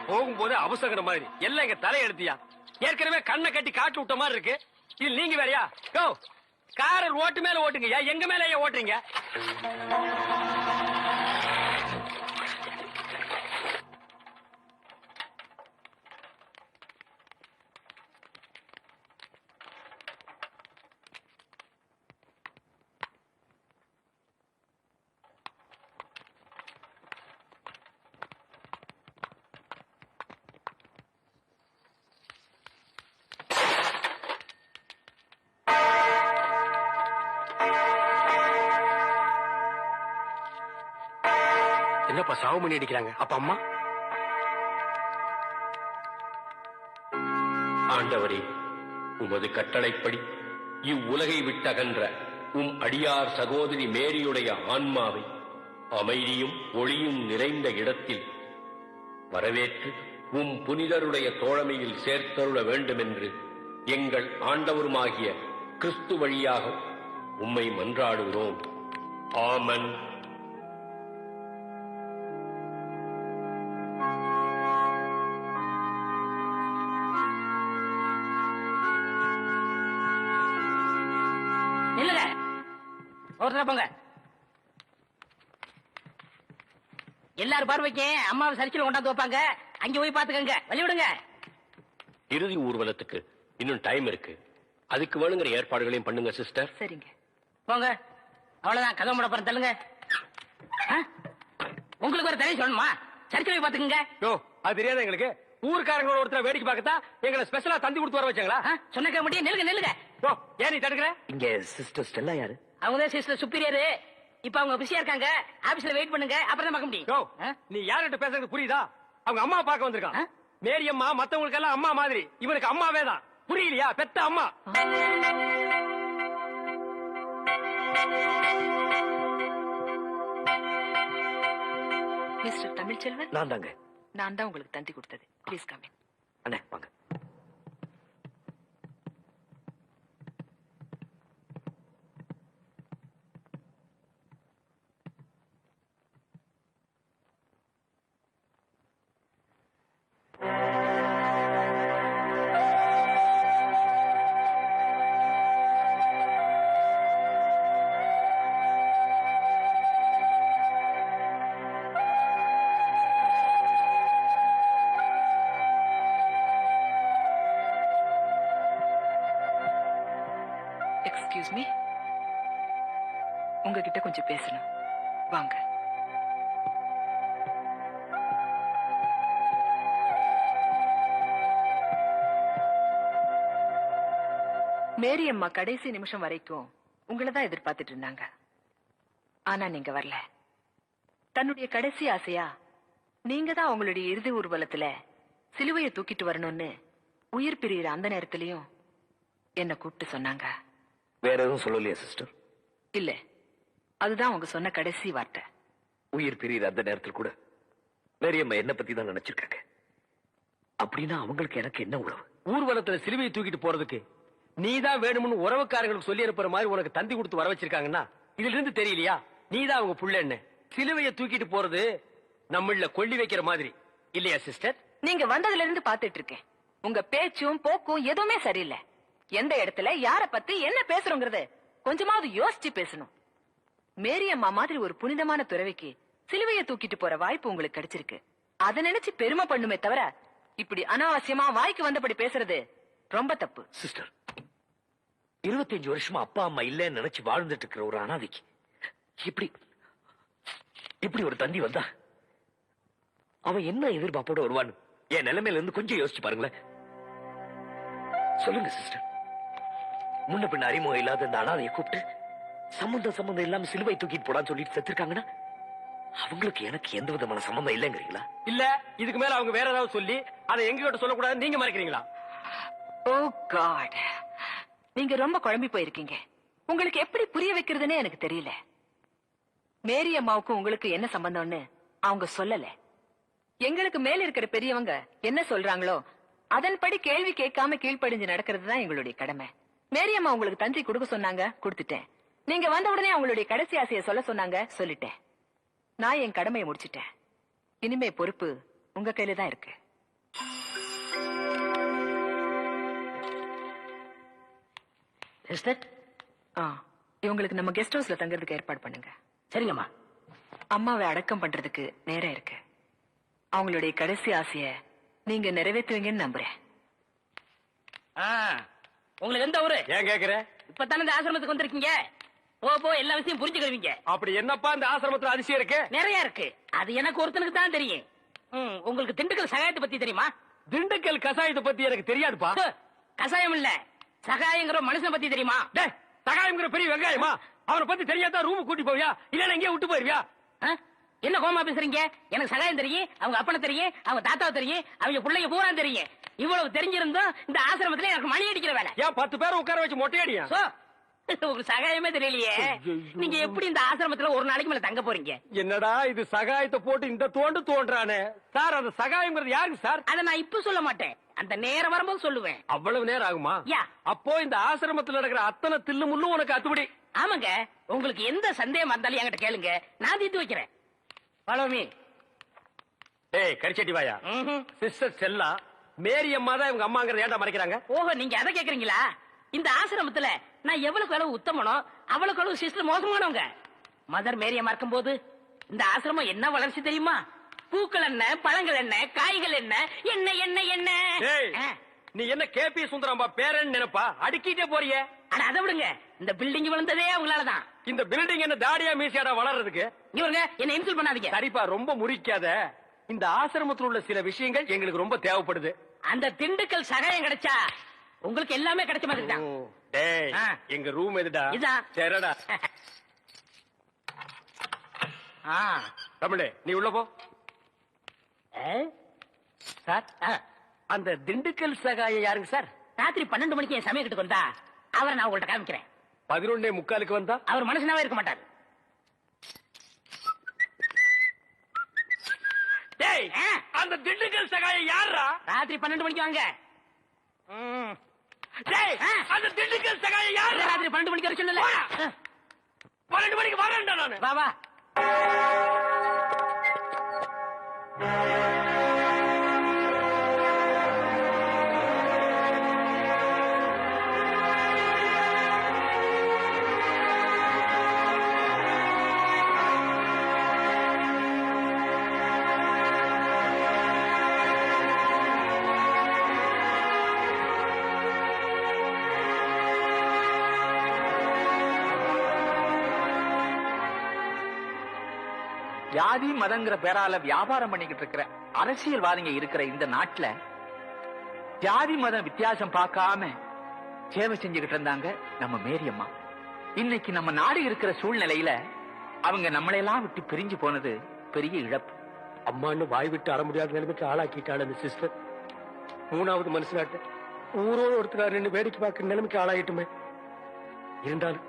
போகும்போது அவசர மாதிரி எல்லாம் எங்க தலையெடுத்தியா. ஏற்கனவே கண்ணை கட்டி காட்டு விட்ட மாதிரி இருக்கு. இது நீங்க வேறையா? காரர் ஓட்டு மேல ஓட்டுங்க, எங்க மேல ஓட்டுறீங்க? என்னப்பா சாவு பண்ணி அடிக்கிறாங்க? அப்ப அம்மா? ஆண்டவரே, உமது கட்டளைப்படி இவ்வுலகை விட்டகன்ற உம் அடியார் சகோதரி மேரியுடைய ஆன்மாவை அமைதியும் ஒளியும் நிறைந்த இடத்தில் வரவேற்று உம் புனிதருடைய தோழமையில் சேர்த்தருள வேண்டுமென்று எங்கள் ஆண்டவருமாகிய கிறிஸ்து வழியாக உம்மை மன்றாடுகிறோம். ஆமன். போங்க. எல்லாரும் பார்வைக்கு அம்மாவை சரிச்சில கொண்டாந்து வைப்பாங்க. அங்க போய் பாத்துக்கங்க. வழி விடுங்க. இறுதி ஊர்வலத்துக்கு இன்னும் டைம் இருக்கு. அதுக்கு வேணுங்கிற ஏற்பாடுகளையும் பண்ணுங்க சிஸ்டர். சரிங்க, போங்க. அவ்வளவுதான். கதவு மூட போற தள்ளுங்க. உங்களுக்கு ஒரு தனி சொல்லணுமா? சரிச்சில போய் பாத்துக்கங்க. அது தெரியாத எங்களுக்கு. ஊருக்காரங்களோட ஒருத்தர் வேடிக்கை பார்க்கத்தா எங்களை ஸ்பெஷலா தந்தி கொடுத்து வர வச்சாங்களா? சொன்ன முடியும். நெல்லுங்க நெல்லுங்க. ஏன் நீ தடுக்கிற? இங்க சிஸ்டர் ஸ்டெல்லா யாரு? அவங்கதான் சிஸ்டர் சுப்பீரியர். இப்ப அவங்க பிஸியா இருக்காங்க. ஆபீஸ்ல வெயிட் பண்ணுங்க, அப்புறம் தான் பார்க்க முடியும். நீ யார்கிட்ட பேசுறது புரியுதா? அவங்க அம்மா பார்க்க வந்திருக்கான். மேரி அம்மா மத்தவங்களுக்கு எல்லாம் அம்மா மாதிரி, இவனுக்கு அம்மாவே தான். புரியலையா? பெத்த அம்மா. மிஸ்டர் தமிழ்ச்செல்வன், நான் தாங்க. நான் தான் உங்களுக்கு தந்தி கொடுத்தது. Please come in. அண்ணே வாங்க. எக்ஸ்கியூஸ் மீ, உங்ககிட்ட கொஞ்சம் பேசணும். வாங்க. மேரி அம்மா கடைசி நிமிஷம் வரைக்கும் உங்களை தான் எதிர்பார்த்துட்டு இருந்தாங்க. ஆனா நீங்க வரல. தன்னுடைய கடைசி ஆசையா நீங்க தான் அவங்களுடைய இறுதி ஊர்வலத்துல சிலுவையை தூக்கிட்டு வரணும்னு உயிர் பிரியிற அந்த நேரத்திலையும் என்ன கூப்பிட்டு சொன்னாங்க. வேற எதுவும் சொல்லலையா சிஸ்டர்? இல்ல, அதுதான் அவங்க சொன்ன கடைசி வார்த்தை. உயிர் பிரியிற அந்த நேரத்தில் கூட மேரியம்மா என்ன பத்தி தான் நினைச்சிருக்காங்க. அப்படின்னா அவங்களுக்கு எனக்கு என்ன உறவு? ஊர்வலத்துல சிலுவையை தூக்கிட்டு போறதுக்கு நீதான் வேணும்னு உறவுக்காரங்களுக்கு சொல்லி இருப்பற மாதிரி உனக்கு தந்தி கொடுத்து வர வச்சிருக்காங்கன்னா இதுல இருந்து தெரியலையா நீதான் அவங்க புள்ளன்னு? சிலுவையை தூக்கிட்டு போறது நம்மள கொள்ளி வைக்கிற மாதிரி இல்லையா சிஸ்டர்? நீங்க வந்ததுல இருந்து பாத்துட்டு இருக்கேன். உங்க பேச்சும் போக்கும் எதுவுமே சரியில்லை. எந்த இடத்துல யார பத்தி என்ன பேசுறோங்கிறது கொஞ்சமாவது யோசிச்சு பேசணும். மேரி அம்மா மாதிரி ஒரு புனிதமான துறவிக்கு சிலுவையை தூக்கிட்டு போற வாய்ப்பு உங்களுக்கு கிடைச்சிருக்கு. அதை நினைச்சு பெருமை பண்ணுமே தவிர இப்படி அனாவசியமா வாய்க்கு வந்தபடி பேசுறது ரொம்ப தப்பு. சிஸ்டர், 25 வருஷமா அப்பா அம்மா இல்லன்னு நினைச்சு வாழ்ந்துட்டு இருக்கிற ஒரு அனாதைக்கு இப்படி ஒரு தந்தி வந்தா அவன் என்ன எதிர்பார்ப்போட வருவான்னு என் நிலைமையில இருந்து கொஞ்சம் யோசிச்சு பாருங்களேன். சொல்லுங்க சிஸ்டர், முன்ன பின்ன அறிமுகம் இல்லாத இந்த அனாதையை கூப்பிட்டு சம்பந்தம் இல்லாம சிலுவை தூக்கிட்டு போடான்னு சொல்லிட்டு செத்துருக்காங்கன்னா அவங்களுக்கு எனக்கு எந்த விதமான சம்பந்தம் இல்லைங்கிறீங்களா? இல்ல இதுக்கு மேல அவங்க வேற ஏதாவது சொல்லி அதை எங்ககிட்ட சொல்லக்கூடாது நீங்க மறைக்கிறீங்களா? ஓ காட், நீங்க ரொம்ப குழம்பி போயிருக்கீங்க. உங்களுக்கு எப்படி புரிய வைக்கிறதுன்னு எனக்கு தெரியல. மேரி அம்மாவுக்கும் உங்களுக்கு என்ன சம்பந்தம்னு அவங்க சொல்லல. எங்களுக்கு மேல இருக்கிற பெரியவங்க என்ன சொல்றாங்களோ அதன்படி கேள்வி கேட்காம கீழ்ப்படிஞ்சு நடக்கிறது தான் எங்களுடைய கடமை. மேரியம்மா உங்களுக்கு தந்தி கொடுக்க சொன்னாங்க, கொடுத்துட்டேன். நீங்க வந்த உடனே அவங்களுடைய கடைசி ஆசையை சொல்ல சொன்னாங்க, சொல்லிட்டேன். நான் என் கடமையை முடிச்சிட்டேன். இனிமே பொறுப்பு உங்க கையில தான் இருக்கு. சிஸ்டர், இவங்களுக்கு நம்ம கெஸ்ட் ஹவுஸ்ல தங்கறதுக்கு ஏற்பாடு பண்ணுங்க. சரிங்கம்மா. அம்மாவை அடக்கம் பண்றதுக்கு நேரம் இருக்கு. அவங்களுடைய கடைசி ஆசைய நீங்க நிறைவேற்றுவீங்கன்னு நம்புறேன். உங்களுக்கு எந்த ஊரு? ஏன் கேக்குற? இப்பதானே இந்த ஆசிரமத்துக்கு வந்திருக்கீங்க. போ எல்லா விஷயம் புரிஞ்சுக்கிறவீங்க. அப்படி என்னப்பா இந்த ஆசிரமத்துல அதிசயம் இருக்கு? நிறைய இருக்கு. அது எனக்கு ஒருத்தனுக்கு தான் தெரியும். உங்களுக்கு திண்டுக்கல் சகாயத்தை பத்தி தெரியுமா? திண்டுக்கல் கசாயத்தை பத்தி எனக்கு தெரியாதுப்பா. கசாயம் இல்ல, சகாயங்கிற மனுஷனை பத்தி தெரியுமா? சகாயம்ங்கிற பெரிய வெங்காயமா? அவனை பத்தி தெரியாதா ரூம் கூட்டி போவியா, இல்ல எங்கேயே விட்டு போயிருவியா? என்ன கோமா பேசுறீங்க? எனக்கு சகாயம் தெரியும், அவங்க அப்பனை தெரியும், அவங்க தாத்தாவை தெரியும், அவங்க பிள்ளைங்க பூரா தெரியும். இவ்வளவு தெரிஞ்சிருந்தோம் இந்த ஆசிரமத்துல எனக்கு மணி அடிக்கிற வேலை. ஏன் 10 பேரை உட்கார வச்சு மொட்டையடியா? உங்களுக்கு சகாயமே தெரியலையே. நீங்க எப்படி இந்த ஆசிரமத்துல ஒரு நாளைக்கு மேல தங்க போறீங்க? என்னடா இது சகாயத்தை போட்டு இந்த தோன்றானே சார். அந்த சகாயம்ங்கிறது யாருக்கு சார்? அத நான் இப்ப சொல்ல மாட்டேன், அந்த நேரம் வரும்போது சொல்லுவேன். அவ்வளவு நேரம் ஆகுமா? அப்போ இந்த ஆசிரமத்துல நடக்கிற அத்தனை தில்லு முள்ளும் உனக்கு அத்துபடி? ஆமாங்க. உங்களுக்கு எந்த சந்தேகம் வந்தாலும் என்கிட்ட கேளுங்க, நான் தீர்த்து வைக்கிறேன். Follow me. ஏய் கரிச்சட்டி வாயா. சிஸ்டர் செல்லா மேரி அம்மா தான் இவங்க அம்மாங்கறத ஏன்டா மறைக்கிறாங்க? ஓஹோ, நீங்க அத கேக்குறீங்களா? இந்த ஆசிரமத்துல நான் எவ்வளவுக்கு அளவு உத்தமனோ அவ்வளவுக்கு அளவு சிஸ்டர் மோசமானவங்க. மதர் மேரி அம்மா இருக்கும்போது இந்த ஆசிரமம் என்ன வளர்ச்சி தெரியுமா? பூக்கள் என்ன, பழங்கள் என்ன, காய்கள் என்ன, என்ன என்ன என்ன. நீ என்ன கேபி சுந்தரம்பா பேரன் நினைப்பா? அடுக்கிட்டே போறிய. ஆனா அதை விடுங்க, இந்த பில்டிங் விழுந்ததே அவங்களாலதான். இந்த பில்டிங் என்ன தாடியா மீசியாடா வளர்றதுக்கு? இவங்க என்ன இன்சல்ட் பண்ணாதீங்க. சரிப்பா, ரொம்ப முறிக்காத. இந்த ஆசிரமத்தில் உள்ள சில விஷயங்கள் எங்களுக்கு ரொம்ப தேவைப்படுது. அந்த திண்டுக்கல் சகாயம் கிடைச்சா உங்களுக்கு எல்லாமே கிடைச்ச மாதிரி தான். டேய், எங்க ரூம் எதுடா? இதான். சரிடா. தமிழே, நீ உள்ள போ. சார், அந்த திண்டுக்கல் சகாயம் யாருங்க சார்? ராத்திரி 12 மணிக்கு என் சமயத்துக்கு வந்தா அவரை நான் உங்கள்ட்ட காமிக்கிறேன். 11:45 வந்தா அவர் மனுஷனாவே இருக்க மாட்டார். டேய், அந்த திண்டுக்கல் சகாயம் யாரா? ராத்திரி 12 மணிக்கு வாங்க. டேய், அந்த திண்டுக்கல் சகாயம் யாரா? ராத்திரி 12 மணிக்கு வர சொல்லல. 12 மணிக்கு வரேன்டா நானு. வா வா. ஜாதி மதங்கிற பேரால வியாபாரம் பண்ணிக்கிட்டு இருக்கிற அரசியல்வாதிங்க இருக்கிற இந்த நாட்டுல ஜாதி மதம் வித்தியாசம் பார்க்காம சேவை செஞ்சுக்கிட்டு இருந்தாங்க நம்ம மேரியம்மா. இன்னைக்கு நம்ம நாடு இருக்கிற சூழ்நிலையில அவங்க நம்மளையெல்லாம் விட்டு பிரிஞ்சு போனது பெரிய இழப்பு. அம்மான்னு வாய் விட்டு அற முடியாத நிலைமைக்கு ஆளாக்கிட்டாள் அந்த சிஸ்டர். 3வது மனுஷனாட்ட ஊரோடு ஒருத்தர் நின்று வேடிக்கை பார்க்க நிலைமைக்கு ஆளாயிட்டுமே. இருந்தாலும்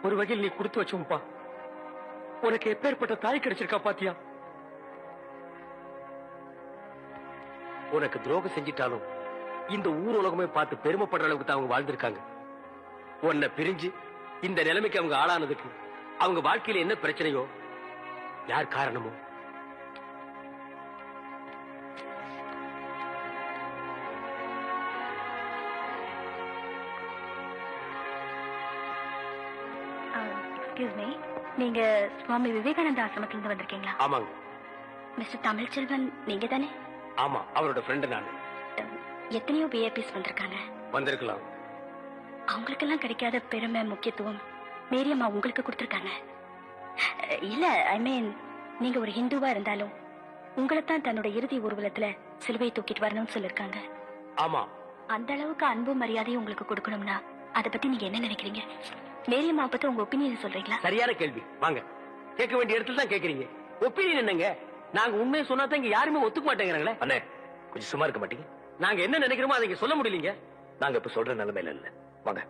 ஒரு வகையில் நீ கொடுத்து வச்சோம்பா. உனக்கு எப்பேற்பட்ட தாய் கிடைச்சிருக்கா பாத்தியா? உனக்கு துரோகம் செஞ்சிட்டாலும் இந்த ஊர் உலகமே பார்த்து பெருமைப்படுற அளவுக்கு தான் அவங்க வாழ்ந்திருக்காங்க. உன்னை பிரிஞ்சு இந்த நிலைமைக்கு அவங்க ஆளானதுக்கு அவங்க வாழ்க்கையில என்ன பிரச்சனையோ, யார் காரணமோ, எக்ஸ்கியூஸ் மீ, நீங்க சுவாமி விவேகானந்த ஆசிரமத்திலிருந்து வந்திருக்கீங்களா? ஆமாங்க. மிஸ்டர் தமிழ்ச்செல்வன் நீங்க தானே? ஆமா, அவரோட ஃப்ரெண்டு நான். எத்தனையோ விஐபிஸ் வந்திருக்காங்க. வந்திருக்கலாம். அவங்களுக்கெல்லாம் கிடைக்காத பெருமை முக்கியத்துவம் மேரியம்மா உங்களுக்கு கொடுத்திருக்காங்க. இல்ல, ஐ மீன், நீங்க ஒரு ஹிந்துவா இருந்தாலும் உங்களைத்தான் தன்னோட இறுதி ஊர்வலத்துல சிலுவை தூக்கிட்டு வரணும்னு சொல்லிருக்காங்க. ஆமா, அந்த அளவுக்கு அன்பு மரியாதையும் உங்களுக்கு கொடுக்கணும்னா அதை பத்தி நீங்க என்ன நினைக்கிறீங்க? மேரியம்மா பத்தி உங்க ஒப்பீனியன் சொல்றீங்களா? சரியான கேள்வி. வாங்க, கேட்க வேண்டிய இடத்துல தான் கேக்குறீங்க. ஒப்பீனியன் என்னங்க? நாங்க உண்மையை சொன்னா தான் இங்க யாருமே ஒத்துக்க மாட்டேங்கிறாங்களே. அண்ணே, கொஞ்சம் சும்மா இருக்க மாட்டீங்க? நாங்க என்ன நினைக்கிறோமோ அதை இங்க சொல்ல முடியலீங்க. நாங்க இப்ப சொல்ற நிலைமையில இல்ல. வாங்க.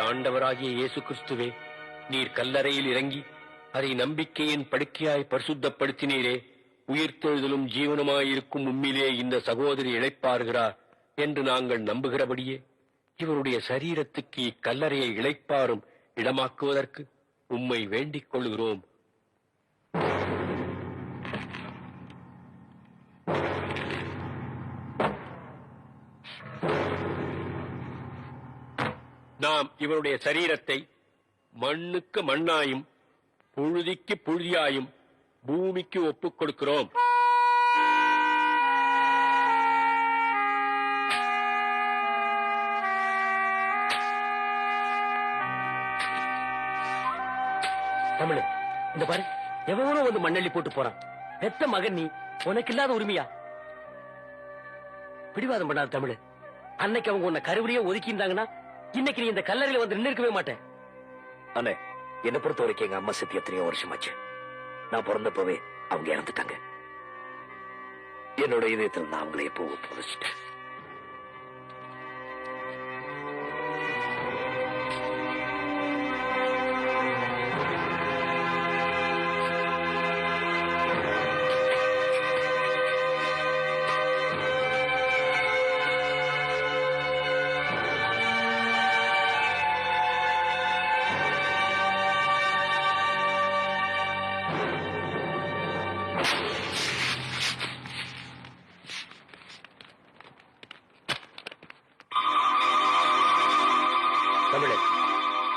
ஆண்டவராகிய இயேசு கிறிஸ்துவே, நீர் கல்லறையில் இறங்கி அதை நம்பிக்கையின் படுக்கையாய் பரிசுத்தப்படுத்தினீரே. உயிர்த்தெழுதலும் ஜீவனுமாயிருக்கும் உம்மிலே இந்த சகோதரி இளைப்பாறுகிறார் என்று நாங்கள் நம்புகிறபடியே இவருடைய சரீரத்துக்கு இக்கல்லறையை இளைப்பாறும் இடமாக்குவதற்கு உம்மை வேண்டிக் கொள்கிறோம். நாம் இவருடைய சரீரத்தை மண்ணுக்கு மண்ணாயும் புழுதிக்கு புழுதியாயும் பூமிக்கு ஒப்புக் கொடுக்கிறோம். தமிழ், இந்த பாரு, எவனோ வந்து மண்ணள்ளி போட்டு போறான். பெத்த மகன் நீ, உனக்கு இல்லாத உரிமையா? பிடிவாதம் பண்ணாத தமிழ். அன்னைக்கு அவங்க உன்னை கருவிலேயே ஒதுக்கி இருந்தாங்கன்னா இன்னைக்கு நீ இந்த கல்லறையில வந்து நின்று இருக்கவே மாட்டேன். அண்ணே, என்னை பொறுத்த வரைக்கும் எங்க அம்மா செத்து எத்தனையோ வருஷமாச்சு. நான் பிறந்தப்பவே அவங்க இறந்துட்டாங்க. என்னோட இதயத்தில் நான் அவங்களே எப்போ புதைச்சிட்டேன்.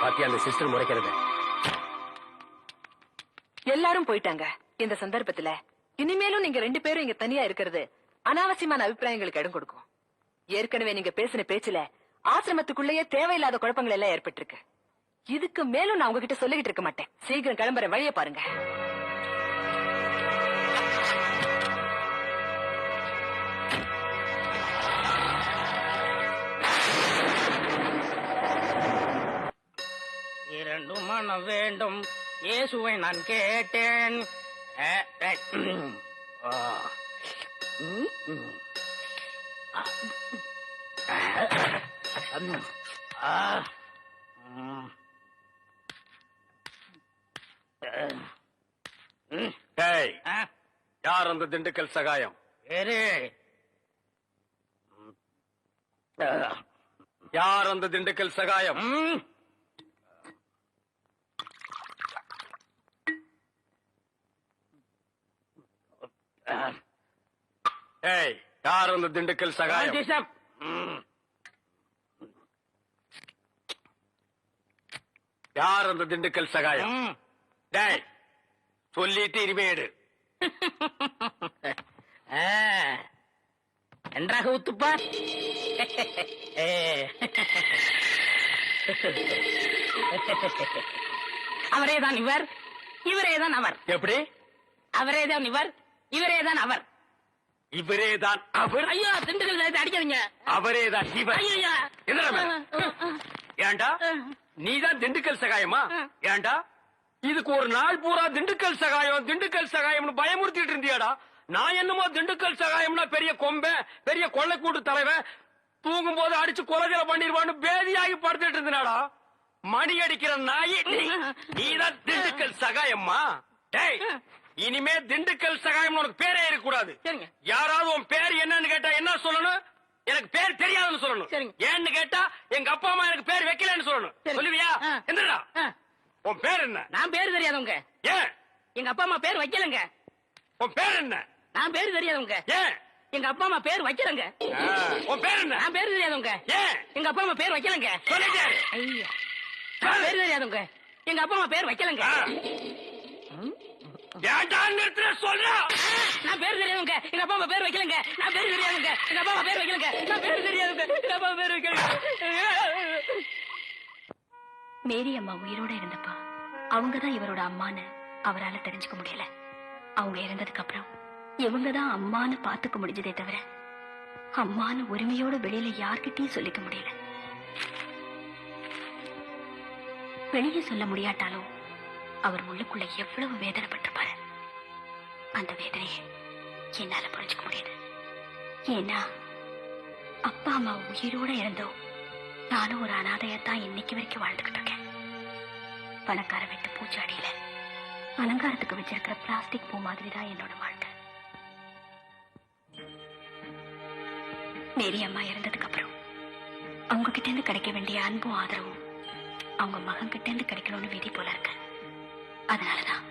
பாத்தியா அந்த சிஸ்டர் முறைக்கிறது? எல்லாரும் போயிட்டாங்க. இந்த சந்தர்ப்பத்துல இனிமேலும் நீங்க 2 பேரும் இங்க தனியா இருக்கிறது அனாவசியமான அபிப்பிராயங்களுக்கு இடம் கொடுக்கும். ஏற்கனவே நீங்க பேசின பேச்சுல ஆசிரமத்துக்குள்ளேயே தேவையில்லாத குழப்பங்கள் எல்லாம் ஏற்பட்டிருக்கு. இதுக்கு மேலும் நான் உங்ககிட்ட சொல்லிக்கிட்டு இருக்க மாட்டேன். சீக்கிரம் கிளம்புற வழியை பாருங்க. இரண்டு மனம் வேண்டும், இயேசுவை நான் கேட்டேன். யார் அந்த திண்டுக்கல் சகாயம்? யார் அந்த திண்டுக்கல் சகாயம்? யார் அந்த திண்டுக்கல் சகாயம்? யார் அந்த திண்டுக்கல் சகாயம்? டேய், சொல்லிட்டு இனிமேடு நன்றாக ஊத்துப்பா. அவரேதான் இவர், இவரேதான் அவர். எப்படி? அவரேதான் இவர், இவரேதான் அவர். இவரேதான் அவர்? ஐயோ, திண்டுக்கல் அடிக்காதீங்க. அவரேதான் இவர். ஐயா, ஏண்டா நீதான் திண்டுக்கல் சகாயமா? ஏண்டா இதுக்கு ஒரு நாள் பூரா திண்டுக்கல் சகாயம் திண்டுக்கல் சகாயம்னு பயமுறுத்திட்டு இருந்தியாடா? நான் என்னமோ திண்டுக்கல் சகாயம்னா பெரிய கொம்பை, பெரிய கொள்ளைக்கூட்டு தலைவன், தூங்கும் போது அடிச்சு கொலைகளை பண்ணிடுவான்னு பேதியாகி படுத்துட்டு இருந்தாடா. மணி அடிக்கிற நாய் நீதான் திண்டுக்கல் சகாயம்மா? டேய், இனிமே திண்டுக்கல் சகாயம் உனக்கு பேரே இருக்க கூடாது. யாராவது உன் பேர் என்னன்னு கேட்டா என்ன சொல்லணும்? எனக்கு பேர் தெரியாதுன்னு சொல்லணும். ஏன்னு கேட்டா எங்க அப்பா அம்மா எனக்கு பேர் வைக்கலன்னு சொல்லணும். சொல்லுவியா? என்னடா உன் பேர் என்ன? நான் பேர் தெரியாதவங்க. ஏன்? எங்க அப்பா அம்மா பேர் வைக்கலங்க. உன் பேர் என்ன? நான் பேர் தெரியாதவங்க. ஏன்? எங்க அப்பா அம்மா பேர் வைக்கலங்க. உன் பேர் என்ன? நான் பேர் தெரியாதவங்க. ஏன்? எங்க அப்பா அம்மா பேர் வைக்கலங்க. சொல்லிட்டே. ஐயா, நான் பேர் தெரியாதவங்க. எங்க அப்பா அம்மா பேர் வைக்கலங்க. ஏன்டா நிறுத்துற சொல்றா? நான் பேர் தெரியாதவங்க. எங்க அப்பா அம்மா பேர் வைக்கலங்க. நான் பேர் தெரியாதவங்க. எங்க அப்பா அம்மா பேர் வைக்கலங்க. நான் பேர் தெரியாதவங்க. எங்க அப்பா அம்மா பேர் வைக்கலங்க. மேரி அம்மா உயிரோட இருந்தப்பா அவங்கதான் இவரோட அம்மான்னு அவரால தெரிஞ்சுக்க முடியல. அவங்க இறந்ததுக்கு அப்புறம் இவங்கதான் அம்மான்னு பாத்துக்க முடிஞ்சதே தவிர அம்மான்னு உரிமையோட வெளியில யார்கிட்டயும் சொல்லிக்க முடியல. வெளியே சொல்ல முடியாட்டாலும் அவர் உள்ளுக்குள்ள எவ்வளவு வேதனைப்பட்டிருப்பாரு. அந்த வேதனையை என்னால புரிஞ்சுக்க முடியுது. ஏன்னா அப்பா அம்மா உயிரோட இருந்தோம் நானும் ஒரு அனாதையத்தான் இன்னைக்கு வரைக்கும் வாழ்ந்துகிட்டு இருக்கேன். பணக்கார வீட்டு பூச்சாடியில அலங்காரத்துக்கு வச்சிருக்கிற பிளாஸ்டிக் பூ மாதிரி தான் என்னோட வாழ்க்கை. மேரி அம்மா இறந்ததுக்கு அப்புறம் அவங்க கிட்ட இருந்து கிடைக்க வேண்டிய அன்பும் ஆதரவும் அவங்க மகன் கிட்ட இருந்து கிடைக்கணும்னு விதி போல இருக்கு. அதனாலதான்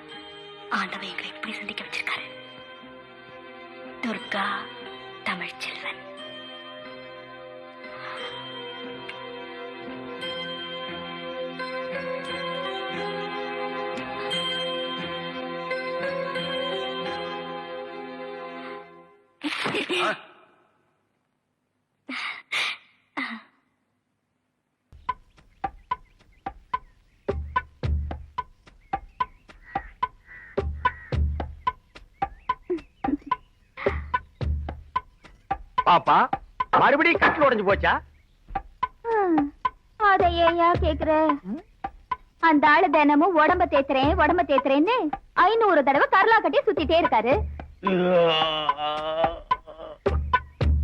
ஆண்டவன் எங்களை இப்படி சந்திக்க வச்சிருக்காரு. துர்கா தமிழ்ச்செல்வன். பாப்பா மறுபடியும் கட்டில் உடைஞ்சு போச்சா? அத ஏயா கேக்குற? அந்த ஆளு தினமும் உடம்ப தேத்துறேன்னு 500 தடவை கரலா கட்டி சுத்திட்டே இருக்காரு.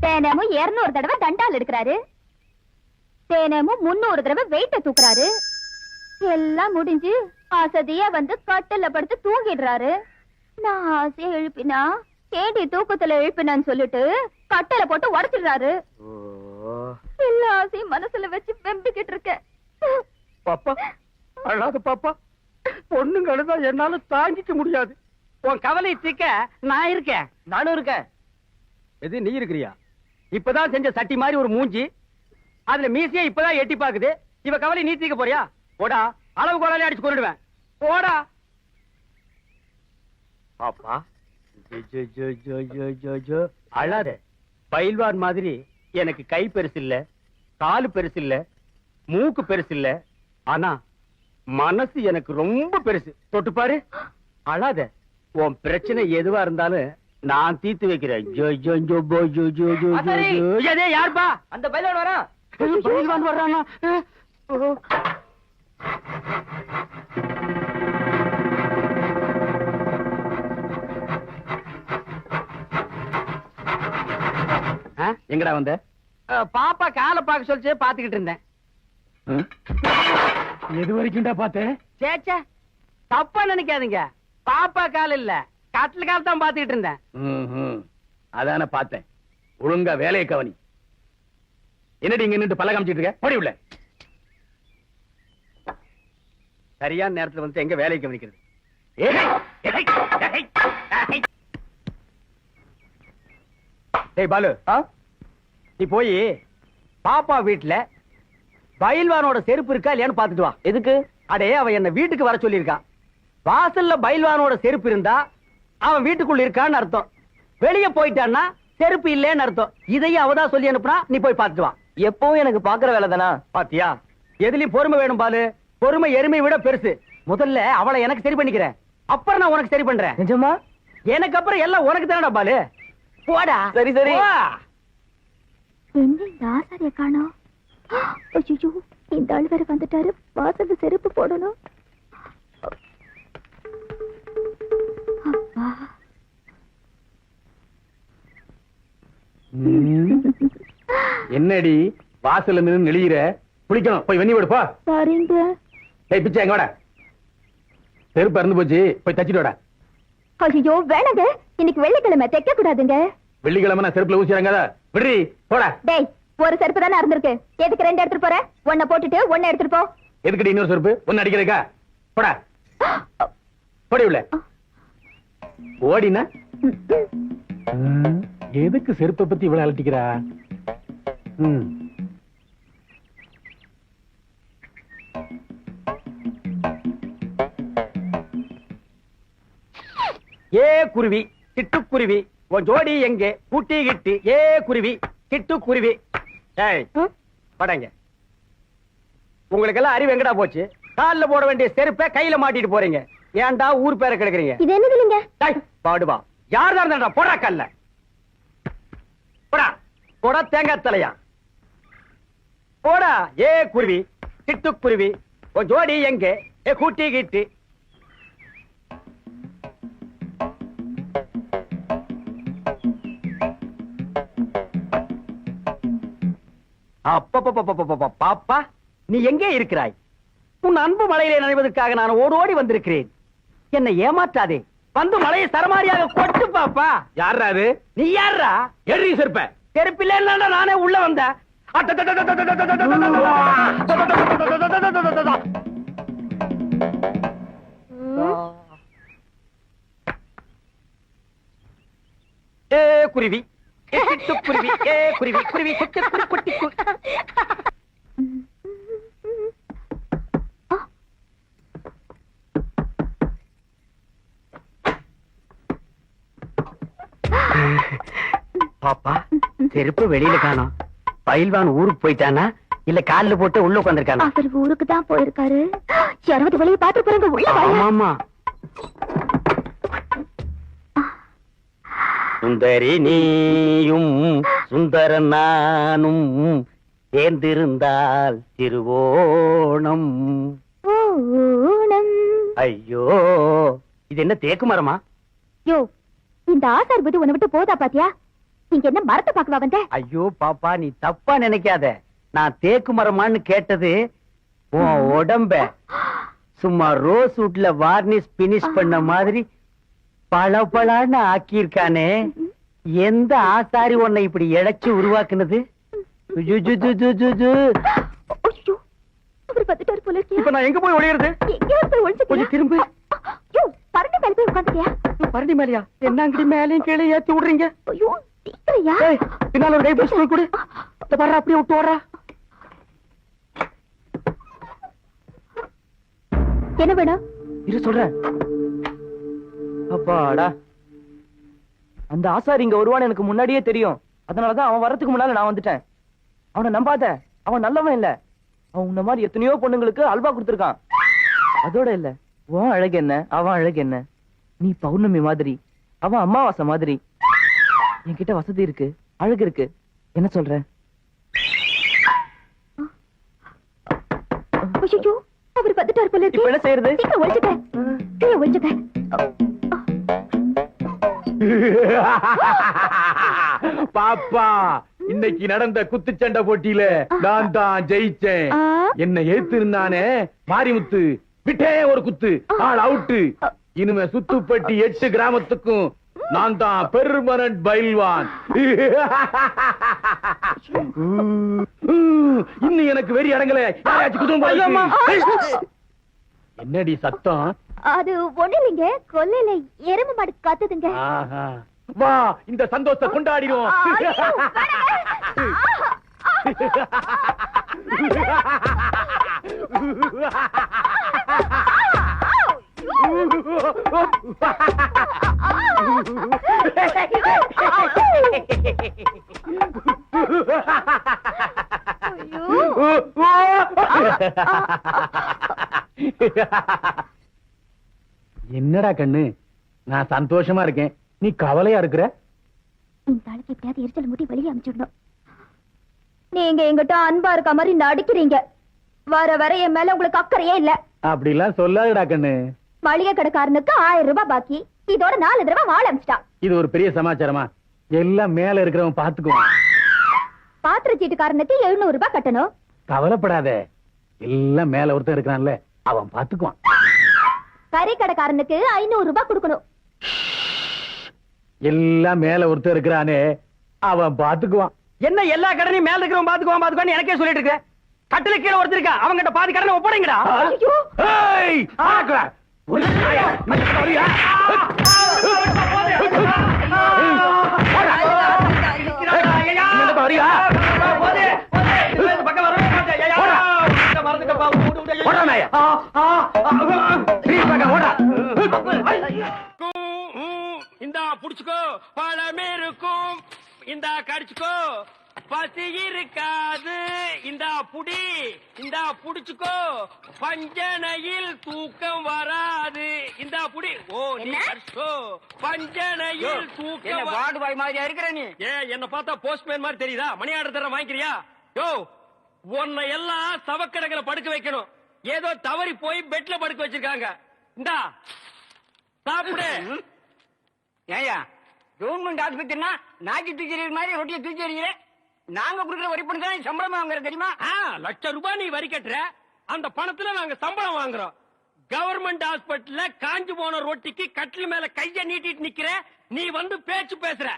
தினமும் 200 தடவை தண்டால் எடுக்கிறாரு. தினமும் 300 தடவை வெயிட்ட தூக்குறாரு. எல்லாம் முடிஞ்சு அசதியா வந்து கட்டில படுத்து தூங்கிடுறாரு. நான் ஆசையா எழுப்பினா கேடி தூக்கத்துல எழுப்பினான்னு சொல்லிட்டு கட்டல போட்டு உடைச்சிடுறாரு. எல்லா ஆசையும் மனசுல வச்சு வெம்பிக்கிட்டு இருக்கேன். பாப்பா அழாத பாப்பா, பொண்ணுங்க அழுதா என்னால தாங்கிக்க முடியாது. உன் கவலை தீக்க நான் இருக்கேன். நானும் இருக்கேன். எது நீ இருக்கிறியா? இப்பதான் செஞ்ச சட்டி மாதிரி ஒரு மூஞ்சி, அதுல மீசியா இப்பதான் எட்டி பாக்குது. இவ கவலை நீ தீக்க போறியா? போடா, அளவு கோலாலே அடிச்சு கொண்டுடுவேன். போடா பாப்பா. அழாத. பயில்வான் மாதிரி எனக்கு கை பெருசு இல்ல, காலு பெருசு இல்ல, மூக்கு பெருசு இல்ல, ஆனா மனசு எனக்கு ரொம்ப பெருசு. தொட்டு பாரு. அழாத. உன் பிரச்சனை எதுவா இருந்தாலும் நான் தீர்த்து வைக்கிறேன். யாருப்பா? அந்த பயில்வான் வரா. பயில்வான் வர்றானா? எங்கடா வந்த? பாப்பா காலை பார்க்க சொல்லிச்சு, பாத்துக்கிட்டு இருந்தேன். எது வரைக்கும்டா பார்த்தேன்? சேச்சா தப்பா நினைக்காதீங்க. பாப்பா கால் இல்ல, கட்டில கால் தான் பாத்துக்கிட்டு இருந்தேன். அதான பார்த்தேன். ஒழுங்கா வேலையை கவனி. என்னடி இங்க நின்று பல்ல காமிச்சிட்டு இருக்க? போடி உள்ள. சரியான நேரத்துல வந்து எங்க வேலையை கவனிக்கிறது? டேய் பாலு, நீ போய் பாப்பா வீட்டுல பயில்வானோட செருப்பு இருக்கா இல்லையான்னு பாத்துட்டு வா. எதுக்கு? அடே அவ என்ன வீட்டுக்கு வர சொல்லியிருக்கான். வாசல்ல பயில்வானோட செருப்பு இருந்தா அவன் வீட்டுக்குள்ள இருக்கான்னு அர்த்தம். வெளியே போயிட்டான்னா செருப்பு இல்லேன்னு அர்த்தம். இதையும் அவதான் சொல்லி அனுப்புனா, நீ போய் பாத்துட்டு வா. எப்பவும் எனக்கு பாக்குற வேலை தானா? பாத்தியா, எதுலயும் பொறுமை வேணும் பாலு. பொறுமை எருமை விட பெருசு. முதல்ல அவளை எனக்கு சரி பண்ணிக்கிறேன், அப்புறம் நான் உனக்கு சரி பண்றேன். நிஜமா? எனக்கு அப்புறம் எல்லாம் உனக்கு தானடா பாலு. போடா. சரி சரி. என்ன இந்த ஆசாரிய காணோம்? ஐயோ, இந்த ஆள் வேற வந்துட்டாரு. வாசல்ல செருப்பு போடணும். அப்பா. என்னடி வாசல்ல நின்னு நெளியிற? குளிக்கணும், போய் வெண்ணி விடுப்பா. சரிங்க. டேய் பிச்சை, எங்க வாடா. செருப்பு இறந்து போச்சு, போய் தச்சிட்டு வாடா. ஐயோ வேணாங்க, இன்னைக்கு வெள்ளிக்கிழமை தைக்க கூடாதுங்க. வெள்ளிக்கிழமை நான் செருப்புல ஊசிறாங்க. விடுறி, போடா. டேய், ஒரு செருப்பு தானே இருந்திருக்கு, எதுக்கு 2 எடுத்துட்டு போற? ஒன்ன போட்டுட்டு ஒன்ன எடுத்துட்டு போ. எதுக்கடி இன்னொரு செருப்பு? ஒன்னு அடிக்கிறதுக்கா? போடா. போடி உள்ள. ஓடினா எதுக்கு செருப்பை பத்தி இவ்வளவு அலட்டிக்கிறா? ஏ குருவி, சிட்டுக்குருவி, உன் ஜோடி எங்கே? கூட்டி கிட்டி. ஏ குருவி, சிட்டுக்குருவி. ஏய் படங்க. உங்களுக்கு எல்லாம் அறிவு எங்கடா போச்சு? கால்ல போட வேண்டிய செருப்பை கையில மாட்டிட்டு போறீங்க. ஏன்டா ஊர் பேரை கெடுக்குறீங்க? இது என்னது இல்லைங்க? டேய் பாடுவா, யார் தான் இருந்தா போடா கல்ல. போடா போடா தேங்காய் தலையா. போடா. ஏ குருவி, சிட்டுக்குருவி, உன் ஜோடி எங்கே? ஏ கூட்டி கிட்டி. அப்பப்பப்பப்பப்பப்ப, பாப்பா நீ எங்கே இருக்கிறாய்? உன் அன்பு மலையிலே நனைவதற்காக நான் ஓடோடி வந்திருக்கிறேன். என்னை ஏமாற்றாதே. வந்து மலையை சரமாரியாக கொட்டு பாப்பா. யாரா அது? நீ யாரா? எரி செருப்ப. செருப்பில்ல நானே உள்ள வந்தேன். ஏ குருவி, ஏ சிட்டுக்குருவி, ஏ குருவி, குருவி குட்டி குட்டி குட்டி பாப்பா செருப்பு வெளியில காணோம். பயில்வான் ஊருக்கு போயிட்டானா இல்ல கால்ல போட்டு உள்ள உட்காந்துருக்கானா? அவர் ஊருக்கு தான் போயிருக்காரு. யாராவது வெளியே பாத்து போறாங்க. உள்ள வாங்க. ஆமா சுந்தரி நீயும் சுந்தர நானும் சேர்ந்திருந்தால் திருவோணம். ஓணம். ஐயோ இது என்ன தேக்கு மரமா? யோ, இந்த ஆசார் புத்தி உன்னை விட்டு போதா பாத்தியா? நீங்க என்ன மரத்தை பாக்கவா வந்த? ஐயோ பாப்பா நீ தப்பா நினைக்காத. நான் தேக்கு மரமான்னு கேட்டது உன் உடம்ப சும்மா ரோஸ் வுட்ல வார்னிஷ் பினிஷ் பண்ண மாதிரி பளபளன்னு ஆக்கியிருக்கானே. எந்த ஆசாரி உன்னை இப்படி இழைச்சு உருவாக்குனது? ஐயோ, அவர் வந்துட்டாரு போல இருக்கியா? இப்ப நான் எங்க போய் ஒளியறது? எங்கேயாவது போய் ஒளிச்சுக்கியா? கொஞ்சம் திரும்பு. யோ, பரண்டி மேல போய் உட்காந்துட்டியா? பரண்டி மேலையா? என்ன அங்கடி மேலையும் கீழே ஏத்தி விடுறீங்க? ஐயோ, சீக்கிரையா? ஏய், பின்னால ஒரு கை பிடிச்சு போய் கொடு. இந்த வர்ற அப்படியே விட்டு வர்றா. என்ன வேணும்? இரு சொல்றேன். அப்பாடா, அந்த ஆசாரி இங்க வருவான்னு எனக்கு முன்னாடியே தெரியும். அதனாலதான் அவன் வர்றதுக்கு முன்னால நான் வந்துட்டேன். அவனை நம்பாத, அவன் நல்லவன் இல்ல. அவன் உன்ன மாதிரி எத்தனையோ பொண்ணுங்களுக்கு அல்வா கொடுத்திருக்கான். அதோட இல்ல, உன் அழகு என்ன அவன் அழகு என்ன? நீ பௌர்ணமி மாதிரி, அவன் அமாவாசை மாதிரி. என்கிட்ட வசதி இருக்கு, அழகு இருக்கு. என்ன சொல்ற? ஐயோ, அவர் வந்துட்டாரு போல இருக்கு. இப்ப என்ன செய்யறது? சீக்கிரம் ஒளிச்சுக்க. கீழே ஒளிச்சுக்க. பாப்பா இன்னைக்கு நடந்த குத்துச்சண்டை போட்டியில நான் தான் ஜெயிச்சேன். என்ன ஏத்திருந்தானே மாரிமுத்து, விட்டே ஒரு குத்து, ஆள் அவுட்டு. இனிமே சுத்துப்பட்டி 8 கிராமத்துக்கும் நான் தான் பெர்மனன்ட் பயில்வான். இன்னும் எனக்கு வெறி அடங்கல. யாராச்சும் குதும். என்னடி சத்தம்? அது ஒண்ணு இல்லைங்க, கொல்லையில எருமை மாடு கத்துதுங்க. ஆஹா. வா இந்த சந்தோஷத்தை கொண்டாடிடுவோம். என்னடா கண்ணு, நான் சந்தோஷமா இருக்கேன், நீ கவலையா இருக்கிற? இந்த ஆளுக்கு எப்படியாவது எரிச்சல் முடி வெளியே அனுப்பிச்சிடணும். நீங்க எங்கிட்ட அன்பா இருக்க மாதிரி நடிக்கிறீங்க. வர வர என் மேல உங்களுக்கு அக்கறையே இல்ல. அப்படிலாம் சொல்லாதடா கண்ணு. மளிகை கடைக்காரனுக்கு 1000 ரூபாய் பாக்கி, இதோட 4 தடவை வாழ அமிச்சிட்டான். இது ஒரு பெரிய சமாச்சாரமா? எல்லாம் மேல இருக்கிறவன் பாத்துக்குவான். பாத்திர சீட்டுக்காரனுக்கு 700 ரூபாய் கட்டணும். கவலைப்படாத, எல்லாம் மேல ஒருத்தன் இருக்கிறான்ல, அவன் பாத்துக்குவான். கறி கடைக்காரனுக்கு 500 ரூபாய் கொடுக்கணும். எல்லாம் மேல ஒருத்தன் இருக்கிறானே, அவன் பாத்துக்குவான். என்ன எல்லா கடனையும் மேல இருக்கிறவன் பாத்துக்குவான் எனக்கே சொல்லிட்டு இருக்க? கட்டில கீழே ஒருத்தர் இருக்கா, அவங்கிட்ட பாதி கடனை ஒப்படைங்கடா. ஏய், ஆக்களா, ஒரு நாயா, இந்த வரியா? இந்த வரியா? ஓடா நாயா. ஓடா. இந்தா புடிச்சுக்கோ, பழம் இருக்கும். இந்தா கடிச்சுக்கோ, பசி இருக்காது. இந்தா புடி, இந்தா புடிச்சுக்கோ, பஞ்சனையில் தூக்கம் வராது. இந்தா புடி. ஓ நீ கடிச்சோ, பஞ்சனையில் தூக்கம் வார்டு பாய் மாதிரியா இருக்கிற நீ? என்ன பார்த்தா போஸ்ட்மேன் மாதிரி தெரியுதா? மணி ஆர்டர் தர வாங்கிக்கிறியா? யோ, உன்னை எல்லாம் சவக்கிடங்களை படுக்க வைக்கணும். ஏதோ தவறி போய் பெட்ல படுக்க வச்சிருக்காங்க. இந்தா சாப்பிடு. ஏயா கவர்மெண்ட் ஆஸ்பத்திரினா நாக்கி தூக்கி மாதிரி ரொட்டியை தூக்கி எறிகிறேன். நாங்க குடுக்குற வரி பணம் தான் சம்பளமா வாங்குற தெரியுமா? லட்சம் ரூபாய் நீ வரி கட்டுற, அந்த பணத்துல நாங்க சம்பளம் வாங்குறோம். கவர்மெண்ட் ஹாஸ்பிட்டல்ல காஞ்சு போன ரொட்டிக்கு கட்டில் மேல கைய நீட்டிட்டு நிக்கிற, நீ வந்து பேச்சு பேசுற.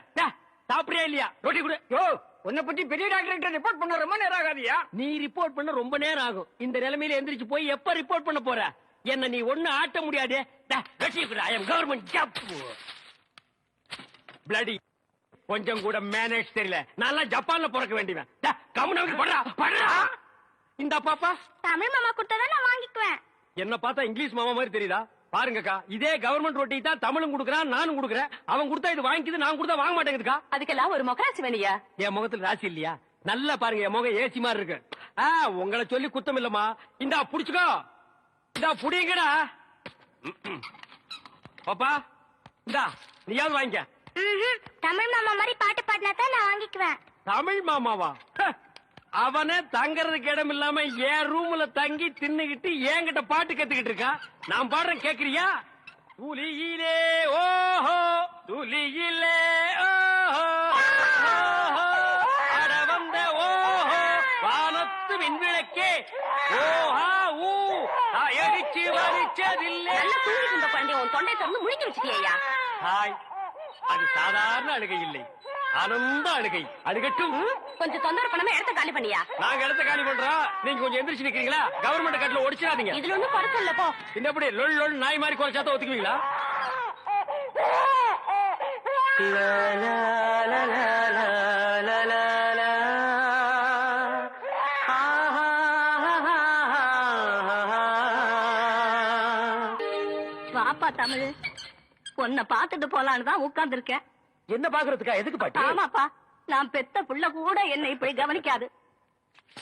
சாப்பிடுறியா இல்லையா? ரொட்டி கொடு. யோ, உன்னை பத்தி பெரிய டாக்டர் ரிப்போர்ட் பண்ண ரொம்ப நேரம் ஆகாதியா? நீ ரிப்போர்ட் பண்ண ரொம்ப நேரம் ஆகும். இந்த நிலைமையில எந்திரிச்சு போய் எப்ப ரிப்போர்ட் பண்ண போற? என்ன நீ ஒண்ணு ஆட்ட முடியாது. கவர்மெண்ட் ஜாப் பிளடி கொஞ்சம் கூட மேனேஜ் தெரியல. நான் ஜப்பான்ல பிறக்க வேண்டியவன். கம்முனு படுறா படுறா. இந்த பாப்பா தமிழ் மாமா கொடுத்தா நான் வாங்கிக்குவேன். என்ன பார்த்தா இங்கிலீஷ் மாமா மாதிரி தெரியுதா? பாருங்கக்கா, இதே கவர்மெண்ட் ரொட்டி தான் தமிழும் குடுக்கறான், நானும் குடுக்கறேன். அவன் கொடுத்தா இது வாங்கிக்குது, நான் கொடுத்தா வாங்க மாட்டேங்குதுக்கா. அதுக்கெல்லாம் ஒரு மொகராசி வேணியா? என் முகத்துல ராசி இல்லையா? நல்லா பாருங்க, என் முகம் ஏசி மாதிரி இருக்கு. உங்களை சொல்லி குத்தம் இல்லம்மா. இந்தா புடிச்சுக்கோ, இந்தா புடிங்கடா. பாப்பா இந்தா நீயாவது வாங்கிக்க. தமிழ் மாமா மாதிரி பாட்டு பாடினா தான் நான் வாங்கிக்குவேன். தமிழ் மாமாவா? அவனே தங்கறதுக்கு இடம் இல்லாம என் ரூம்ல தங்கி தின்னுகிட்டு என்கிட்ட பாட்டு கத்துக்கிட்டு இருக்கான். நான் பாடுறேன், கேக்குறியா? துளியிலே ஓஹோ துளியிலே ஓஹோ அட வந்த ஓஹோ வானத்து விண்விளக்கே ஓஹா ஊ அடிச்சு வரிச்சதில்லை. நல்லா தூங்கிட்டு இருந்த குழந்தைய உன் தொண்டை திறந்து முழிக்க வச்சுட்டியா? ஹாய், அது சாதாரண அழுகை இல்லை, ஆனந்த அழுகை. அழுகட்டும். கொஞ்சம் தொந்தரவு பண்ணாம இடத்த காலி பண்ணியா? நாங்க இடத்த காலி பண்றோம், நீங்க கொஞ்சம் எந்திரிச்சு நிக்கிறீங்களா? கவர்மெண்ட் கட்டில ஒடிச்சிடாதீங்க. இதுல ஒண்ணும் குறைச்ச இல்ல போ. இந்த எப்படி லொல் லொல் நாய் மாதிரி குறைச்சாத்த ஒத்துக்குவீங்களா? வாப்பா தமிழ், உன்னை பாத்துட்டு போலான்னு தான் உட்கார்ந்து இருக்கேன். என்ன பாக்குறதுக்கா? எதுக்கு பாட்டி? ஆமாப்பா, நான் பெத்த புள்ள கூட என்னை இப்படி கவனிக்காது.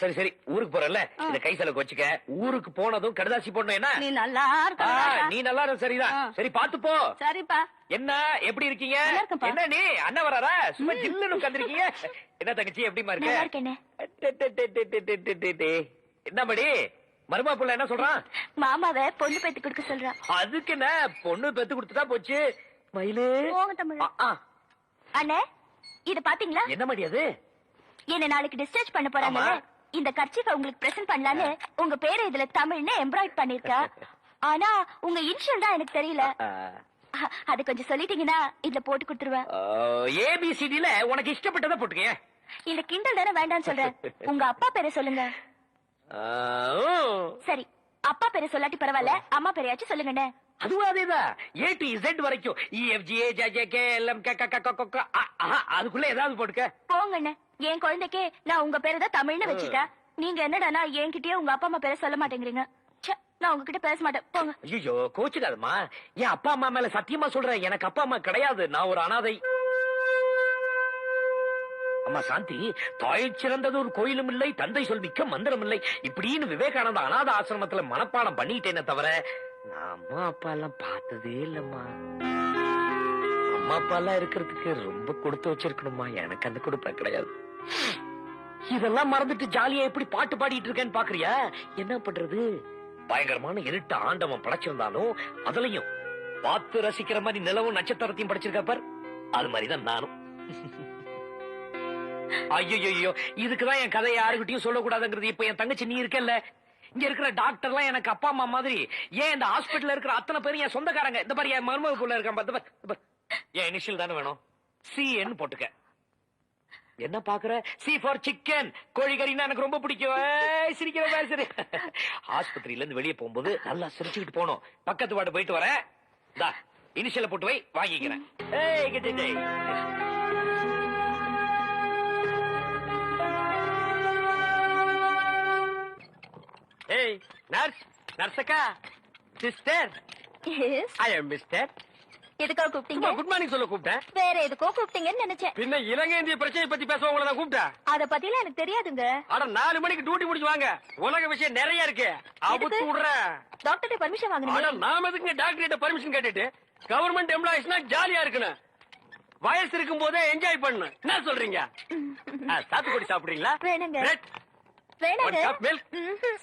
சரி சரி, ஊருக்கு போறல, இந்த கை செலவுக்கு வச்சுக்க. ஊருக்கு போனதும் கடுதாசி போடணும். என்ன நீ நல்லா இருக்க. நீ நல்லா இரு. சரிதான். சரி பாத்து போ. சரிப்பா. என்ன எப்படி இருக்கீங்க? நல்லா இருக்கேன்ப்பா. என்ன நீ அண்ணன் வராரா? சும்மா ஜில்லுன்னு உட்கார்ந்திருக்கீங்க. என்ன தங்கச்சி எப்படிமா நல்லா இருக்க? இருக்கேனே. என்ன படி மருமா புள்ள என்ன சொல்றான்? மாமாவை பொண்ணு பேத்து கொடுக்க சொல்றான். அதுக்கு என்ன, பொண்ணு பெத்து கொடுத்துட்டா போச்சு. மயிலு போங்க தமிழ். அண்ணே, இது பாத்தீங்களா? என்ன மடி அது? என்ன நாளைக்கு டிஸ்சார்ஜ் பண்ண போறாங்க. ஆமா. இந்த கர்ச்சீஃபை உங்களுக்கு பிரசன்ட் பண்ணலான்னு உங்க பேரை இதுல தமிழ்னு எம்ப்ராய்ட் பண்ணிருக்கா. ஆனா உங்க இனிஷியல் தான் எனக்கு தெரியல. அது கொஞ்சம் சொல்லிட்டீங்கன்னா இதுல போட்டு கொடுத்துருவேன். ஏபிசிடில உனக்கு இஷ்டப்பட்டதை போட்டுக்க. இந்த கிண்டல் தானே வேண்டாம்னு சொல்றேன். உங்க அப்பா பேரை சொல்லுங்க. சரி, அப்பா பேரை சொல்லாட்டி பரவாயில்ல, அம்மா பேரையாச்சும் சொல்லுங்கண்ணே. அதுவும் அதேதான். A to Z வரைக்கும் EFGHJKLM அதுக்குள்ள ஏதாவது போட்டுக்க. போங்கண்ணே, என் குழந்தைக்கு நான் உங்க பேரை தான் தமிழ்னு வச்சுட்டேன். நீங்க என்னடானா என்கிட்டயே உங்க அப்பா அம்மா பேரை சொல்ல மாட்டேங்கிறீங்க. ச்சே, நான் உங்ககிட்ட பேச மாட்டேன், போங்க. ஐயோ கோச்சுக்காதம்மா, என் அப்பா அம்மா மேல சத்தியமா சொல்றேன், எனக்கு அப்பா அம்மா கிடையாது, நான் ஒரு அனாதை. அம்மா சாந்தி, தாய் சிறந்தது ஒரு கோயிலும் இல்லை, தந்தை சொல் மிக்க மந்திரம் இல்லை, இப்படின்னு விவேகானந்த அநாத ஆசிரமத்துல மனப்பாடம் பண்ணிட்டேனே தவிர நான் அம்மா அப்பா எல்லாம் பார்த்ததே இல்லம்மா. அம்மா அப்பா எல்லாம் இருக்கிறதுக்கு ரொம்ப கொடுத்து வச்சிருக்கணுமா, எனக்கு அந்த கொடுப்ப கிடையாது. இதெல்லாம் மறந்துட்டு ஜாலியா எப்படி பாட்டு பாடிட்டு இருக்கேன்னு பாக்குறியா? என்ன பண்றது, பயங்கரமான இருட்ட ஆண்டவன் படைச்சிருந்தாலும் அதுலயும் பார்த்து ரசிக்கிற மாதிரி நிலவும் நட்சத்திரத்தையும் படைச்சிருக்க பார், அது மாதிரிதான் நானும். ஐயோ, இதுக்குதான் என் கதையை யாருக்கிட்டையும் சொல்லக்கூடாதுங்கிறது. இப்ப என் தங்கச்சி நீ இருக்கல்ல, இங்க இருக்கிற டாக்டர் எல்லாம் எனக்கு அப்பா அம்மா மாதிரி. ஏன் இந்த ஹாஸ்பிட்டல்ல இருக்கிற அத்தனை பேரும் என் சொந்தக்காரங்க. இந்த மாதிரி என் மருமக புள்ள இருக்கான், என் இனிஷியல் தானே வேணும், CN போட்டுக்க. என்ன பாக்குற? C for சிக்கன், கோழிக்கறின்னா எனக்கு ரொம்ப பிடிக்கும். சிரிக்கிற மாதிரி. சரி, ஆஸ்பத்திரியில இருந்து வெளியே போகும்போது நல்லா சிரிச்சுக்கிட்டு போனோம். பக்கத்து வாட்டு போயிட்டு வரேன், இனிஷியல போட்டு வை, வாங்கிக்கிறேன். ஏய் நர்ஸ், நர்ஸக்கா, சிஸ்டர், ஐ அம் மிஸ்டர். எதுக்காக கூப்பிட்டீங்க? குட் மார்னிங் சொல்ல கூப்பிட்டேன். வேற எதுக்கோ கூப்பிட்டீங்கன்னு நினைச்சேன். பின்ன இலங்கை இந்திய பிரச்சனை பத்தி பேச உங்களை நான் கூப்பிட்டேன். அத பத்திலாம் எனக்கு தெரியாதுங்க. அட 4 மணிக்கு டியூட்டி முடிச்சு வாங்க, உலக விஷயம் நிறைய இருக்கு, அவுத்து விடுறேன். டாக்டர் பர்மிஷன் ஆனா வாங்கணும். நாம எதுக்கு டாக்டர் கிட்ட பர்மிஷன் கேட்டுட்டு? கவர்மெண்ட் எம்ப்ளாயிஸ்னா ஜாலியா இருக்கணும், வயசு இருக்கும் போதே என்ஜாய் பண்ணணும். என்ன சொல்றீங்க? சாத்துக்குடி சாப்பிடுறீங்களா? வேணுங்க. Bread? வேணுங்க. One cup milk?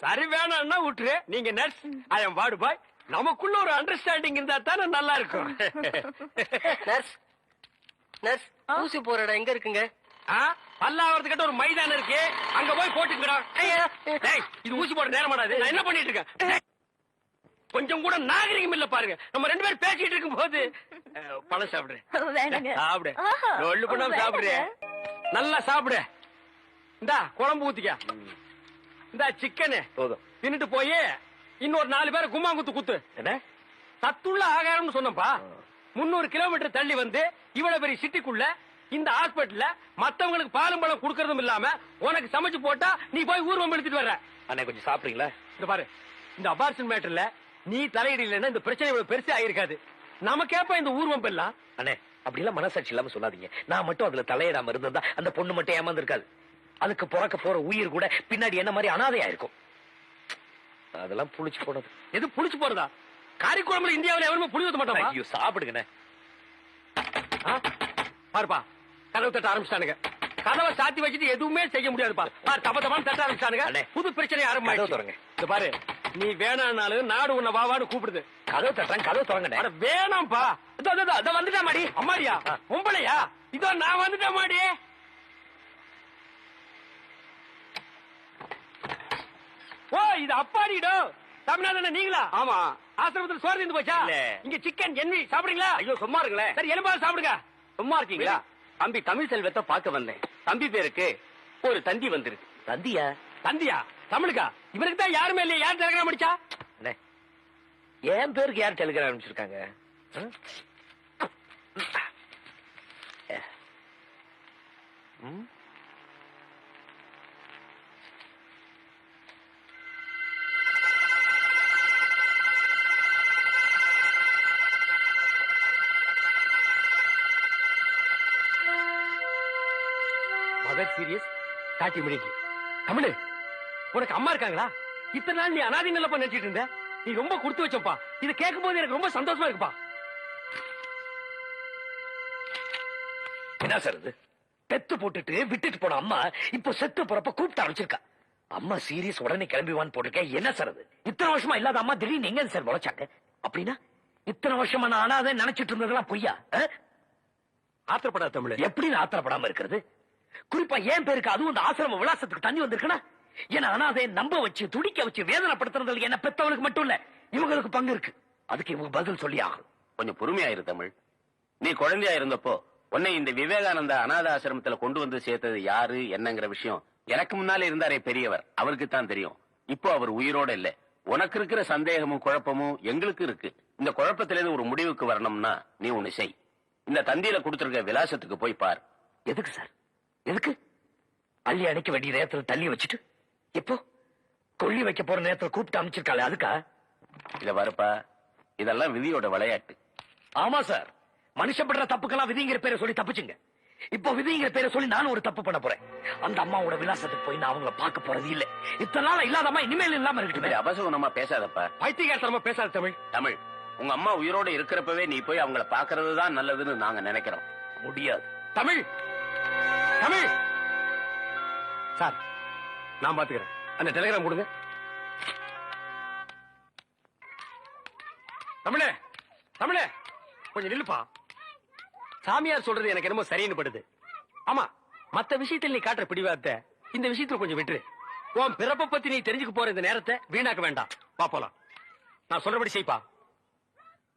சரி, வேணாம்னா விட்டுரு. நீங்க நர்ஸ், ஐ அம் வார்டு பாய். நமக்குள்ள ஒரு அண்டர்ஸ்டாண்டிங் இருந்தா தானே நல்லா இருக்கும். நர்ஸ், நர்ஸ், ஊசி போற இடம் எங்க இருக்குங்க? பல்லாவரத்துக்கிட்ட ஒரு மைதானம் இருக்கு, அங்க போய் போட்டுக்கடா. டேய், இது ஊசி போட நேரம் மாடாது. நான் என்ன பண்ணிட்டு இருக்கேன்? டேய், கொஞ்சம் கூட நாகரிகம் இல்ல பாருங்க. நம்ம 2 பேரும் பேசிட்டு இருக்கும் போது பழம் சாப்பிடுறேன். சாப்பிடு, ஒண்ணு பண்ணாம சாப்பிடுறேன். நல்லா சாப்பிடு. இந்தா குழம்பு ஊத்திக்க. இந்த சிக்கனு போதும். தின்னுட்டு போய் இன்னொரு 4 பேரை கும்மாங்குத்து குத்து. என்ன சத்துள்ள ஆகாரம்னு சொன்னப்பா. 300 கிலோமீட்டர் தள்ளி வந்து இவ்வளவு பெரிய சிட்டிக்குள்ள இந்த ஹாஸ்பிட்டல்ல மத்தவங்களுக்கு பாலும் பழம் குடுக்கறதும் இல்லாம உனக்கு சமைச்சு போட்டா நீ போய் ஊர்வம் எடுத்துட்டு வர்ற. அண்ணே கொஞ்சம் சாப்பிடுறீங்களா? இந்த பாரு, இந்த அபார்ஷன் மேட்டர்ல நீ தலையிடலன்னா இந்த பிரச்சனை இவ்வளவு பெருசா ஆயிருக்காது. நமக்கேப்ப இந்த ஊர்வம் எல்லாம். அண்ணே அப்படி எல்லாம் மனசாட்சி இல்லாம சொல்லாதீங்க. நான் மட்டும் அதுல தலையிடாம இருந்திருந்தா அந்த பொண்ணு மட்டும் ஏமாந்துருக்காது. அதுக்கு பிறக்க போற உயிர் கூட பின்னாடி என்ன மாதிரி அனாதையா இருக்கும். அதெல்லாம் புளிச்சு போனது. எது புளிச்சு போறதா? காரிக்குழம்புல இந்தியாவில் எவருமே புளி ஊத்த மாட்டாங்க. ஐயோ சாப்பிடுங்கண்ணே. பாருப்பா, கதவு தட்ட ஆரம்பிச்சானுங்க. கதவை சாத்தி வச்சுட்டு எதுவுமே செய்ய முடியாதுப்பா. தப்ப தப்பான்னு தட்ட ஆரம்பிச்சானுங்க. புது பிரச்சனை ஆரம்பிச்சு. இந்த பாரு, நீ வேணானாலும் நாடு உன்னை வாவான்னு கூப்பிடுது. கதவு தட்டுறேன், கதவு தொடங்க. வேணாம்ப்பா. வந்துட்டா மாடி. அம்மாடியா பொம்பளையா? இதோ நான் வந்துட்டேன் மாடி. ஓ, இது அப்பாடிடோ. தமிழ்நாடு நீங்களா? ஆமா. ஆசிரமத்தில் சோறு இருந்து போச்சா? இங்க சிக்கன் எண்ணி சாப்பிடுங்களா? ஐயோ சும்மா இருங்களேன். சரி, எலும்பாவது சாப்பிடுங்க. சும்மா இருக்கீங்களா? தம்பி தமிழ் செல்வத்தை பார்க்க வந்தேன். தம்பி பேருக்கு ஒரு தந்தி வந்திருக்கு. தந்தியா? தந்தியா? தமிழுக்கா? இவருக்கு தான் யாருமே இல்லையா? யார் டெலிகிராம் அடிச்சா? என் பேருக்கு யார் டெலிகிராம் அனுப்பிச்சிருக்காங்க? மதர் சீரியஸ் காட்டி முடிக்கி. தமிழு, உனக்கு அம்மா இருக்காங்களா? இத்தனை நாள் நீ அனாதை நிலப்ப நினைச்சிட்டு இருந்த. நீ ரொம்ப கொடுத்து வச்சப்பா. இதை கேட்கும் போது எனக்கு ரொம்ப சந்தோஷமா இருக்குப்பா. என்ன சார் இது? பெத்து போட்டுட்டு விட்டுட்டு போன அம்மா இப்போ செத்து போறப்ப கூப்பிட்டு ஆரம்பிச்சிருக்கா. அம்மா சீரியஸ் உடனே கிளம்பிவான்னு போட்டிருக்கேன். என்ன சார் அது? இத்தனை வருஷமா இல்லாத அம்மா திடீர்னு எங்க சார் முளைச்சாங்க? அப்படின்னா இத்தனை வருஷமா நான் அனாதை நினைச்சிட்டு இருந்ததெல்லாம் பொய்யா? ஆத்திரப்படாத தமிழ். எப்படி ஆத்திரப்படாம இருக்கிறது? குறிப்பா ஏன் பேருக்கு அதுவும் இந்த ஆசிரம விலாசத்துக்கு தண்ணி வந்திருக்குன்னா என்ன அனாதை நம்ப வச்சு துடிக்க வச்சு வேதனைப்படுத்துறதுல என்ன பெத்தவளுக்கு மட்டும் இல்ல இவங்களுக்கு பங்கு இருக்கு. அதுக்கு இவங்க பதில் சொல்லி ஆகும். கொஞ்சம் பொறுமையாயிரு தமிழ். நீ குழந்தையா இருந்தப்போ உன்னை இந்த விவேகானந்தா அநாத ஆசிரமத்துல கொண்டு வந்து சேர்த்தது யாரு என்னங்கிற விஷயம் எனக்கு முன்னாலே இருந்தாரே பெரியவர், அவருக்கு தான் தெரியும். இப்போ அவர் உயிரோட இல்ல. உனக்கு இருக்கிற சந்தேகமும் குழப்பமும் எங்களுக்கு இருக்கு. இந்த குழப்பத்திலிருந்து ஒரு முடிவுக்கு வரணும்னா நீ ஒண்ணு செய். இந்த தந்தியில கொடுத்திருக்க விலாசத்துக்கு போய் பார். எதுக்கு சார்? எதுக்கு? அள்ளி அணைக்க வேண்டிய நேரத்துல தள்ளி வச்சுட்டு எப்போ கொள்ளி வைக்க போற நேரத்துல கூப்பிட்டு அமைச்சிருக்காளே அதுக்கா? இத வரப்பா, இதெல்லாம் விதியோட விளையாட்டு. ஆமா சார், மனுஷப்படுற தப்புக்கெல்லாம் விதிங்கிற பேரை சொல்லி தப்புச்சுங்க. இப்போ விதிங்கிற பேரை சொல்லி நானும் ஒரு தப்பு பண்ண போறேன். அந்த அம்மாவோட விலாசத்துக்கு போய் நான் அவங்கள பார்க்க போறது இல்ல. இத்தனை நாள் இல்லாதம்மா இனிமேல் இல்லாம இருக்கட்டும். அபசகுணமா பேசாதப்பா. பைத்தியகாரத்தனமா பேசாத தமிழ். தமிழ், உங்க அம்மா உயிரோட இருக்கிறப்பவே நீ போய் அவங்கள பாக்குறது தான் நல்லதுன்னு நாங்க நினைக்கிறோம். முடியாது. தமிழ், தமிழ் சார், நான் பாத்துக்கிறேன். அந்த டெலிகிராம் கொடுங்க. தமிழே, தமிழே கொஞ்சம் நில்லுப்பா. சாமியார் சொல்றது எனக்கு என்னமோ சரின்னு படுது. ஆமா, மத்த விஷயத்தில் நீ காட்டுற பிடிவாதத்தை இந்த விஷயத்துல கொஞ்சம் விட்டுரு. உன் பிறப்பை பத்தி நீ தெரிஞ்சுக்க போற இந்த நேரத்தை வீணாக்க வேண்டாம். பாப்போலாம். நான் சொல்றபடி செய்ப்பா.